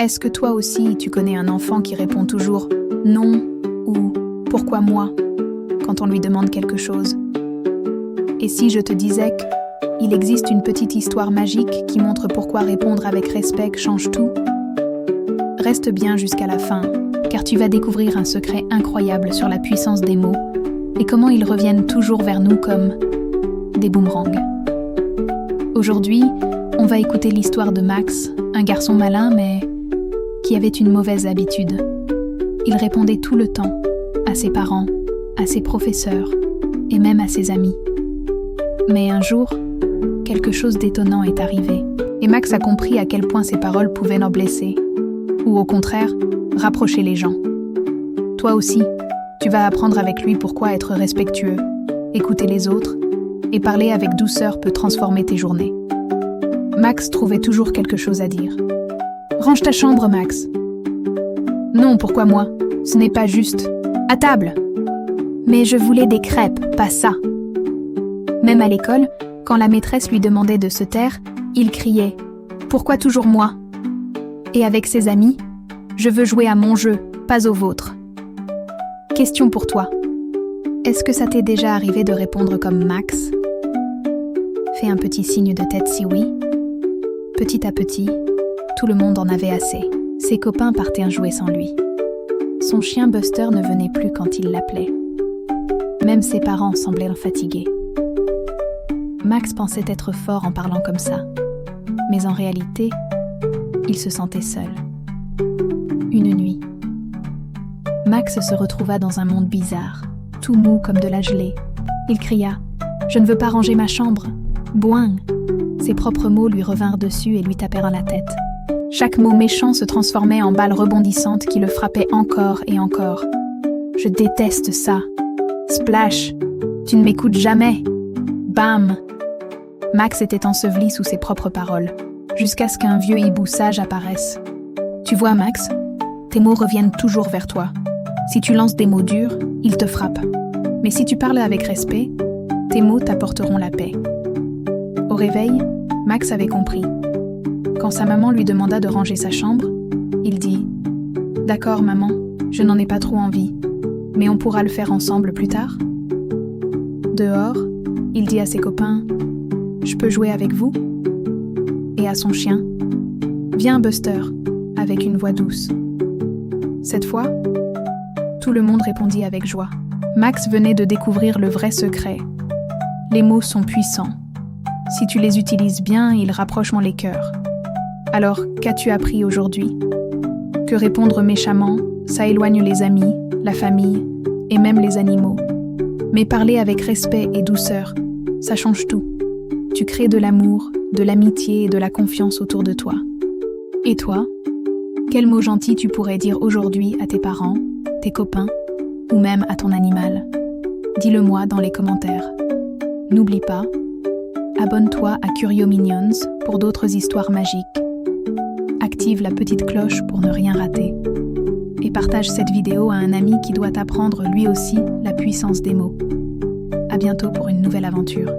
Est-ce que toi aussi tu connais un enfant qui répond toujours « non » ou « pourquoi moi » quand on lui demande quelque chose? Et si je te disais qu'il existe une petite histoire magique qui montre pourquoi répondre avec respect change tout? Reste bien jusqu'à la fin, car tu vas découvrir un secret incroyable sur la puissance des mots et comment ils reviennent toujours vers nous comme des boomerangs. Aujourd'hui, on va écouter l'histoire de Max, un garçon malin mais qui avait une mauvaise habitude. Il répondait tout le temps à ses parents, à ses professeurs et même à ses amis. Mais un jour, quelque chose d'étonnant est arrivé et Max a compris à quel point ses paroles pouvaient l'en blesser ou au contraire, rapprocher les gens. Toi aussi, tu vas apprendre avec lui pourquoi être respectueux, écouter les autres et parler avec douceur peut transformer tes journées. Max trouvait toujours quelque chose à dire. « Range ta chambre, Max. »« Non, pourquoi moi? Ce n'est pas juste. À table !»« Mais je voulais des crêpes, pas ça. » Même à l'école, quand la maîtresse lui demandait de se taire, il criait « Pourquoi toujours moi ?» Et avec ses amis, « Je veux jouer à mon jeu, pas au vôtre. » Question pour toi. Est-ce que ça t'est déjà arrivé de répondre comme Max? Fais un petit signe de tête si oui. Petit à petit, tout le monde en avait assez. Ses copains partaient jouer sans lui. Son chien Buster ne venait plus quand il l'appelait. Même ses parents semblaient fatigués. Max pensait être fort en parlant comme ça. Mais en réalité, il se sentait seul. Une nuit, Max se retrouva dans un monde bizarre, tout mou comme de la gelée. Il cria « Je ne veux pas ranger ma chambre !» Boing! Ses propres mots lui revinrent dessus et lui tapèrent la tête. Chaque mot méchant se transformait en balles rebondissantes qui le frappaient encore et encore. « Je déteste ça !»« Splash ! Tu ne m'écoutes jamais !»« Bam !» Max était enseveli sous ses propres paroles, jusqu'à ce qu'un vieux hibou sage apparaisse. « Tu vois, Max, tes mots reviennent toujours vers toi. Si tu lances des mots durs, ils te frappent. Mais si tu parles avec respect, tes mots t'apporteront la paix. » Au réveil, Max avait compris. Quand sa maman lui demanda de ranger sa chambre, il dit « D'accord, maman, je n'en ai pas trop envie, mais on pourra le faire ensemble plus tard. » Dehors, il dit à ses copains « Je peux jouer avec vous ?» Et à son chien « Viens, Buster !» avec une voix douce. Cette fois, tout le monde répondit avec joie. Max venait de découvrir le vrai secret. Les mots sont puissants. Si tu les utilises bien, ils rapprochent les cœurs. Alors, qu'as-tu appris aujourd'hui? Que répondre méchamment, ça éloigne les amis, la famille et même les animaux. Mais parler avec respect et douceur, ça change tout. Tu crées de l'amour, de l'amitié et de la confiance autour de toi. Et toi? Quel mot gentil tu pourrais dire aujourd'hui à tes parents, tes copains ou même à ton animal? Dis-le-moi dans les commentaires. N'oublie pas, abonne-toi à Curio Minions pour d'autres histoires magiques. Active la petite cloche pour ne rien rater. Et partage cette vidéo à un ami qui doit apprendre lui aussi la puissance des mots. À bientôt pour une nouvelle aventure.